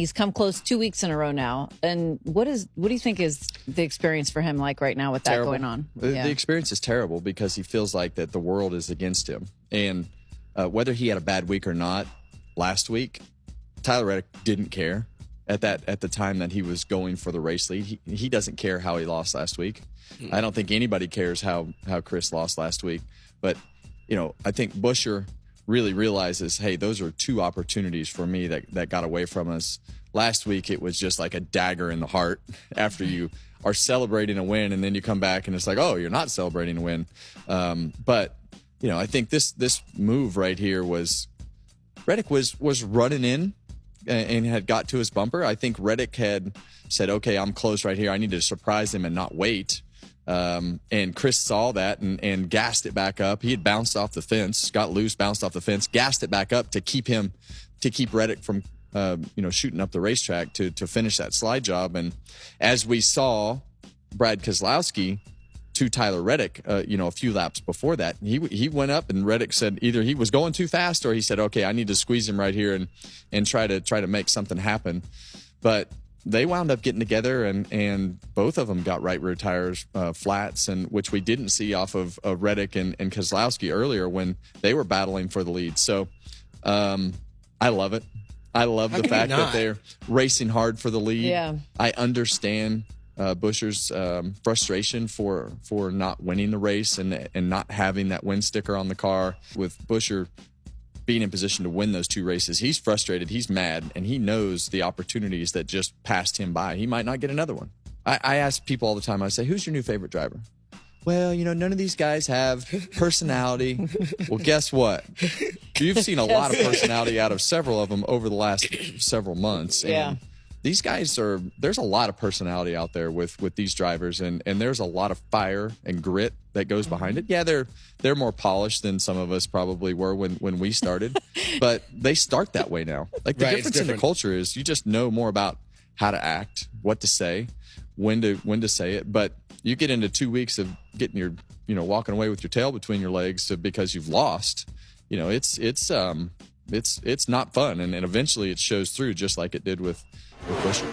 He's come close 2 weeks in a row now. And what do you think is the experience for him like right now with that Terrible. going on? The experience is terrible because he feels like that the world is against him. And whether he had a bad week or not last week, Tyler Reddick didn't care at the time that he was going for the race lead. He doesn't care how he lost last week. I don't think anybody cares how Chris lost last week. But, I think Buescher really realizes, hey, those are two opportunities for me that got away from us. Last week, it was just like a dagger in the heart after you are celebrating a win, and then you come back and it's like, oh, you're not celebrating a win. But, I think this move right here was Reddick was running in and had got to his bumper. I think Reddick had said, okay, I'm close right here. I need to surprise him and not wait. And Chris saw that and gassed it back up. He had bounced off the fence, got loose, bounced off the fence, gassed it back up to keep Reddick from, shooting up the racetrack to finish that slide job. And as we saw Brad Keselowski to Tyler Reddick, a few laps before that, he went up and Reddick said either he was going too fast or he said, okay, I need to squeeze him right here and try to make something happen. But they wound up getting together and both of them got right rear tires, flats, and which we didn't see off of Reddick and Keselowski earlier when they were battling for the lead. So I love it. I love the fact that they're racing hard for the lead. Yeah. I understand Buescher's frustration for not winning the race and not having that win sticker on the car. With Buescher being in position to win those two races, he's frustrated, he's mad, and he knows the opportunities that just passed him by. He might not get another one. I ask people all the time, I say, who's your new favorite driver? Well, none of these guys have personality. Well, guess what? You've seen a lot of personality out of several of them over the last several months. And these guys there's a lot of personality out there with these drivers, and there's a lot of fire and grit that goes behind it. Yeah, they're more polished than some of us probably were when we started, but they start that way now. Like the difference in the culture is you just know more about how to act, what to say, when to say it. But you get into 2 weeks of getting your, walking away with your tail between your legs because you've lost. It's not fun, and eventually it shows through, just like it did with Buescher.